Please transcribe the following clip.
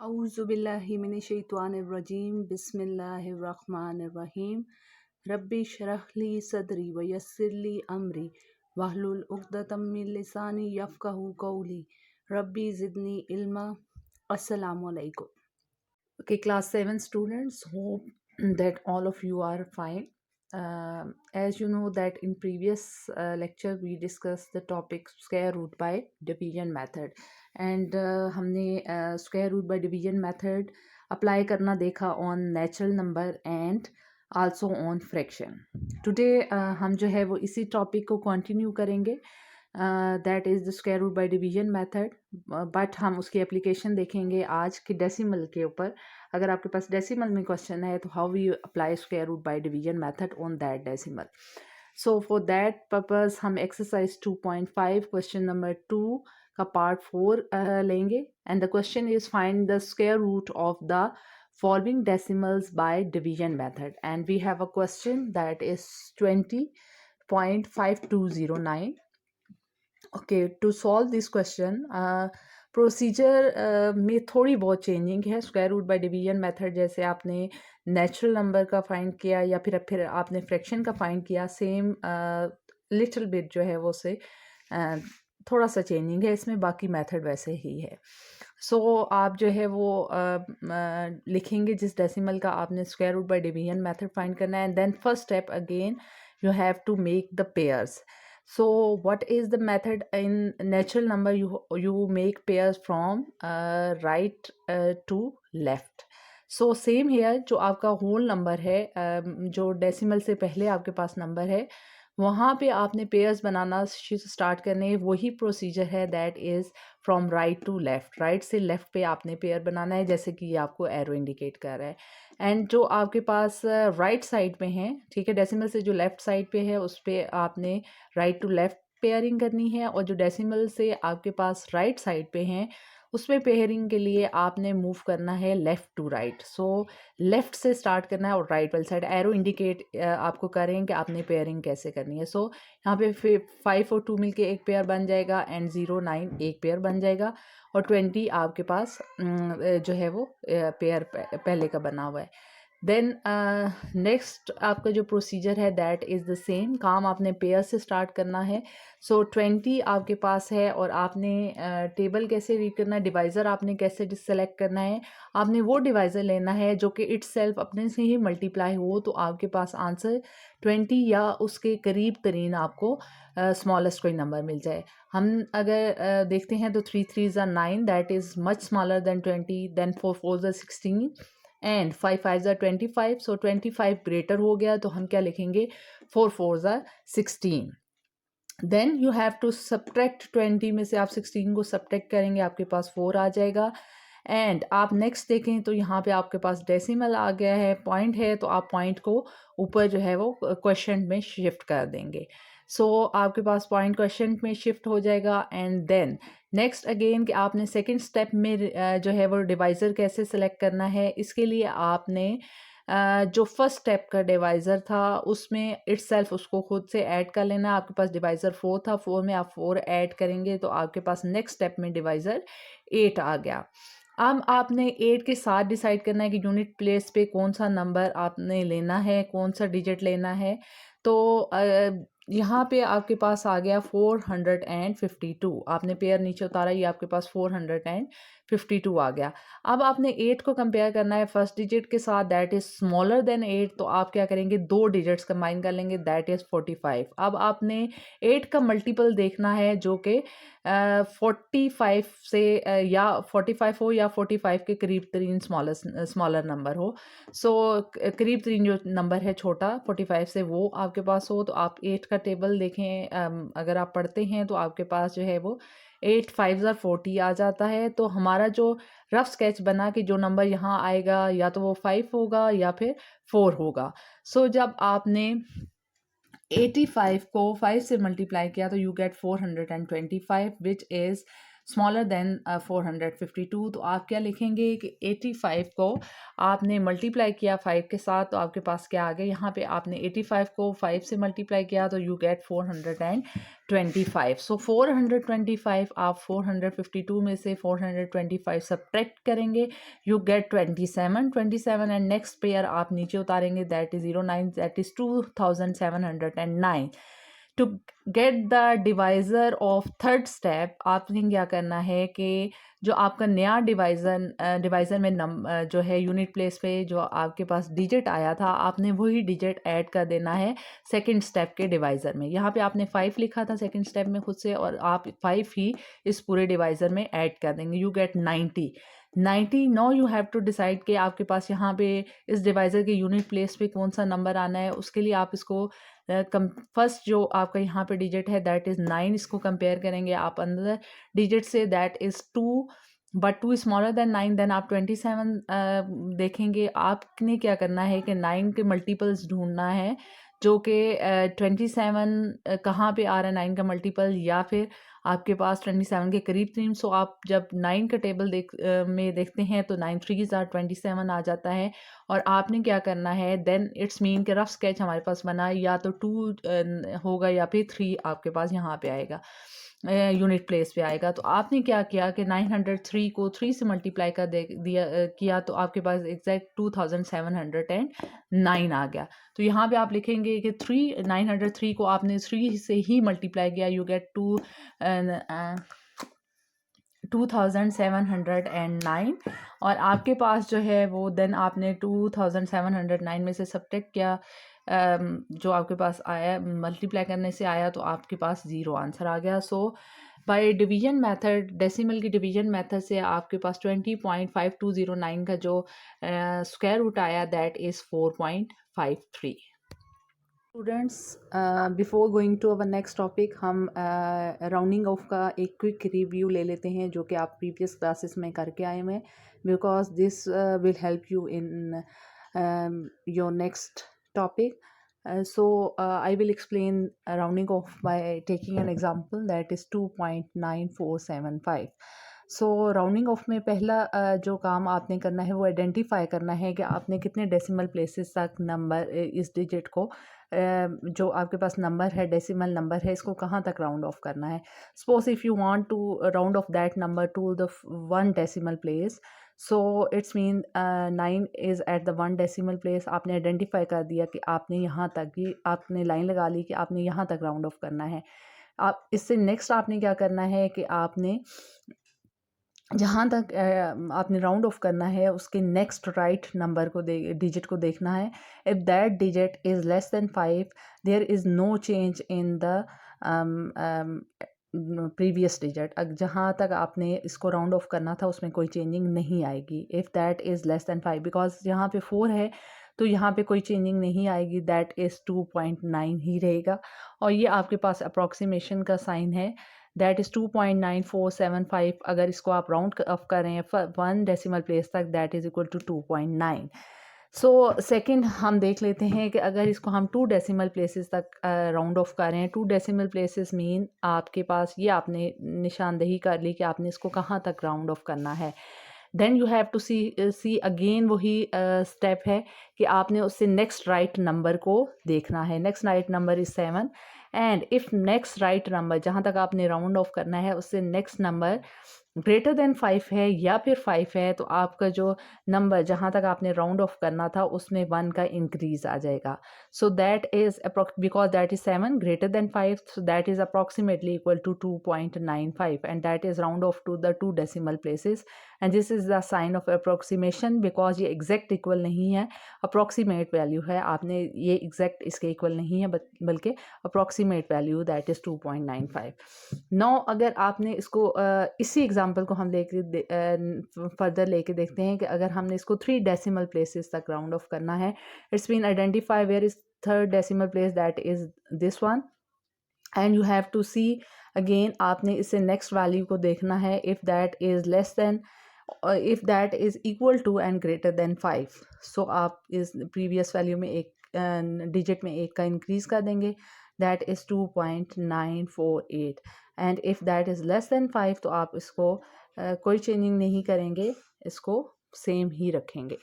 औज़ुबिल्लाहिमिनश्शैतानिर्रजीम बिस्मिल्लाहिर्रहमानिर्रहीम रब्बि श्रह ली सदरी व यस्सिर ली अमरी वहलुल उक़दतम मिन लिसानी यफ़क़हू क़ौली रब्बी ज़िदनी इल्मा। अस्सलामु अलैकुम। Okay, class 7 students, hope that all of you are fine. As you know that in previous lecture we discussed the topic square root by division method and हमने square root by division method apply करना देखा on natural number and also on fraction. Today हम जो है वो इसी topic को continue करेंगे, that is the square root by division method, but हम उसकी application देखेंगे आज के decimal के ऊपर. अगर आपके पास डेसिमल में क्वेश्चन है तो how we apply square root by division method on that decimal. So for that purpose हम एक्सरसाइज 2.5 क्वेश्चन नंबर 2 का पार्ट 4 लेंगे and the question is find the square root of the following decimals by division method and we have a question that is 20.5209. Okay, to solve this question procedure में थोड़ी बहुत changing है. Square root by division method जैसे आपने natural number का find किया या फिर आपने फ्रैक्शन का फाइंड किया, सेम लिटिल बिट जो है वो से थोड़ा सा चेंजिंग है इसमें, बाकी मेथड वैसे ही है. सो आप जो है वो लिखेंगे जिस डेसिमल का आपने square root by division method find करना है and then first step again you have to make the pairs. So what is the method in natural number? You make pairs from right to left. So same here, जो आपका whole number है, जो decimal से पहले आपके पास number है वहाँ पे आपने पेयर्स बनाना स्टार्ट करने. वही प्रोसीजर है that is from right to left. Right से लेफ़्ट पे आपने पेयर बनाना है जैसे कि ये आपको एरो इंडिकेट कर रहा है. एंड जो आपके पास राइट साइड पे हैं, ठीक है, डेसिमल से जो लेफ़्ट साइड पे है उस पर आपने राइट टू लेफ़्ट पेयरिंग करनी है और जो डेसिमल से आपके पास राइट साइड पे हैं उसमें पेयरिंग के लिए आपने मूव करना है left to right. So left से स्टार्ट करना है और राइट वाली साइड एरो इंडिकेट आपको करें कि आपने पेयरिंग कैसे करनी है. सो यहाँ पे 5 और 2 मिलके एक पेयर बन जाएगा एंड 0 9 एक पेयर बन जाएगा और 20 आपके पास जो है वो पेयर पहले का बना हुआ है. देन नेक्स्ट आपका जो प्रोसीजर है दैट इज़ द सेम. काम आपने पेयर से स्टार्ट करना है. सो 20 आपके पास है और आपने टेबल कैसे रीड करना है, डिवाइज़र आपने कैसे सेलेक्ट करना है. आपने वो डिवाइज़र लेना है जो कि इट सेल्फ अपने से ही मल्टीप्लाई हो तो आपके पास आंसर 20 या उसके करीब तरीन आपको स्मॉलेस्ट कोई नंबर मिल जाए. हम अगर देखते हैं तो 3 3 ज़ा 9 that is much smaller than 20, then 4 4 ज़ा 16 एंड 5 5 ज़ा 25. सो 25 ग्रेटर हो गया तो हम क्या लिखेंगे 4 4 ज़ा 16. Then you have to subtract 20 में से आप 16 को सब्ट्रैक्ट करेंगे आपके पास 4 आ जाएगा. एंड आप नेक्स्ट देखें तो यहाँ पे आपके पास डेसिमल आ गया है, पॉइंट है तो आप पॉइंट को ऊपर जो है वो क्वेश्चन में शिफ्ट कर देंगे. सो आपके पास पॉइंट क्वेश्चन में शिफ्ट हो जाएगा. एंड देन नेक्स्ट अगेन कि आपने सेकंड स्टेप में जो है वो डिवाइज़र कैसे सेलेक्ट करना है. इसके लिए आपने जो फर्स्ट स्टेप का डिवाइज़र था उसमें इटसेल्फ उसको खुद से ऐड कर लेना. आपके पास डिवाइज़र 4 था, 4 में आप 4 ऐड करेंगे तो आपके पास नेक्स्ट स्टेप में डिवाइज़र 8 आ गया. अब आपने 8 के साथ डिसाइड करना है कि यूनिट प्लेस पे कौन सा नंबर आपने लेना है, कौन सा डिजिट लेना है. तो यहाँ पे आपके पास आ गया 452. आपने पेयर नीचे उतारा, ये आपके पास 452 आ गया. अब आपने 8 को कंपेयर करना है फर्स्ट डिजिट के साथ दैट इज़ स्मॉलर देन 8. तो आप क्या करेंगे, दो डिजिट्स कंबाइन कर लेंगे दैट इज़ 45. अब आपने 8 का मल्टीपल देखना है जो कि 45 से या 45 हो या 45 के करीब तरीन स्मॉलर नंबर हो. सो करीब तरीन जो नंबर है छोटा 45 से वो आपके पास हो. तो आप 8 का टेबल देखें, अगर आप पढ़ते हैं तो आपके पास जो है वो 8 5 ज़ा 40 आ जाता है. तो हमारा जो रफ स्केच बना कि जो नंबर यहाँ आएगा या तो वो 5 होगा या फिर 4 होगा. सो जब आपने 85 को 5 से मल्टीप्लाई किया तो you get 425 which is smaller than 452। तो आप क्या लिखेंगे कि 85 को आपने मल्टीप्लाई किया 5 के साथ, तो आपके पास क्या आ गया, यहाँ पे आपने 85 को 5 से मल्टीप्लाई किया तो यू गेट 425। सो 425 आप 452 में से 425 सब्ट्रैक्ट करेंगे, you get 27 and next pair आप नीचे उतारेंगे, that is 09, that is 2709। To get the divisor of third step आपने क्या करना है कि जो आपका नया डिवाइज़र में जो है यूनिट प्लेस पे जो आपके पास डिजिट आया था, आपने वही डिजिट ऐड कर देना है सेकंड स्टेप के डिवाइज़र में। यहाँ पे आपने 5 लिखा था सेकंड स्टेप में खुद से, और आप 5 ही इस पूरे डिवाइज़र में ऐड कर देंगे, you get 90। Now you have to decide कि आपके पास यहाँ पे इस डिवाइज़र के यूनिट प्लेस पे कौन सा नंबर आना है। उसके लिए आप इसको फर्स्ट जो आपका यहाँ पे डिजिट है दैट इज़ 9, इसको कंपेयर करेंगे आप अंदर डिजिट से, that is 2, but 2 is smaller than 9। Then आप 27 देखेंगे। आपने क्या करना है कि 9 के मल्टीपल्स ढूंढना है, जो कि 27 कहाँ पे आ रहा है 9 का मल्टीपल, या फिर आपके पास 27 के करीब तीन। सो आप जब 9 का टेबल में देखते हैं तो 9 3s आर 27 आ जाता है। और आपने क्या करना है, देन इट्स मीन के रफ स्केच हमारे पास बना, या तो 2 होगा या फिर 3 आपके पास यहाँ पे आएगा, यूनिट प्लेस पे आएगा। तो आपने क्या किया कि 903 को 3 से मल्टीप्लाई कर किया, तो आपके पास एग्जैक्ट 2709 आ गया। तो यहाँ पे आप लिखेंगे कि 903 को आपने 3 से ही मल्टीप्लाई किया, यू गेट 2709। और आपके पास जो है वो देन आपने 2709 में से सब्ट्रैक्ट किया, जो आपके पास आया मल्टीप्लाई करने से आया, तो आपके पास 0 आंसर आ गया। So by division method, decimal की डिवीजन मेथड से आपके पास 20.5209 का जो स्क्वायर रूट आया that is 4.53। Students, before going to our next topic, हम राउंडिंग ऑफ का एक क्विक रिव्यू ले लेते हैं जो कि आप प्रीवियस क्लासेस में करके आए हुए हैं, because this will help you in your next topic. So I will explain rounding off by taking an example that is 2.9475. So rounding off में पहला जो काम आपने करना है वो आइडेंटिफाई करना है कि आपने कितने डेसिमल प्लेसेस तक नंबर इस डिजिट को जो आपके पास नंबर है, डेसिमल नंबर है, इसको कहाँ तक राउंड ऑफ करना है. Suppose if you want to round off that number to the 1 decimal place, so it's mean 9 is at the 1 decimal place. आपने आइडेंटिफाई कर दिया कि आपने यहाँ तक ही, आपने लाइन लगा ली कि आपने यहाँ तक राउंड ऑफ करना है. आप इससे नेक्स्ट आपने क्या करना है कि आपने जहाँ तक आपने राउंड ऑफ करना है उसके नेक्स्ट राइट नंबर को डिजिट को देखना है. If that digit is less than 5, there is no change in the previous digit. जहाँ तक आपने इसको राउंड ऑफ करना था उसमें कोई चेंजिंग नहीं आएगी. If that is less than 5, because यहाँ पे 4 है तो यहाँ पे कोई चेंजिंग नहीं आएगी, दैट इज़ 2.9 ही रहेगा. और ये आपके पास अप्रॉक्सीमेशन का साइन है, दैट इज़ 2.9475. अगर इसको आप राउंड ऑफ करें 1 डेसिमल प्लेस तक, that is equal to 2.9. So second हम देख लेते हैं कि अगर इसको हम 2 डेसिमल प्लेसेस तक राउंड ऑफ करें. 2 डेसिमल प्लेसेस मीन आपके पास ये आपने निशानदेही कर ली कि आपने इसको कहाँ तक राउंड ऑफ करना है. Then you have to see again वही स्टेप है कि आपने उससे नेक्स्ट राइट नंबर को देखना है. Next right number is 7, and if next right number जहाँ तक आपने राउंड ऑफ करना है उससे नेक्स्ट नंबर ग्रेटर देन 5 है या फिर 5 है, तो आपका जो नंबर जहाँ तक आपने राउंड ऑफ करना था उसमें 1 का इंक्रीज आ जाएगा. So that is because that is 7 greater than 5, so that is approximately equal to 2.95, and that is round off to the 2 decimal places. And this is the sign of approximation, because ये exact equal नहीं है, approximate value है. आपने ये exact इसके equal नहीं है बल्कि approximate value, that is 2.95. No अगर आपने इसको इसी एग्जांपल को हम लेके फर्दर लेके देखते हैं कि अगर हमने इसको 3 डेसिमल प्लेसेस तक राउंड ऑफ करना है, it's been identify where is third decimal place, that is this one, and you have to see again आपने इससे नेक्स्ट वैल्यू को देखना है. If that is less than, if that is equal to and greater than 5, so आप इस previous value में एक digit में एक का इंक्रीज कर देंगे, that is 2.948. And if that is less than 5 तो आप इसको कोई चेंजिंग नहीं करेंगे, इसको सेम ही रखेंगे।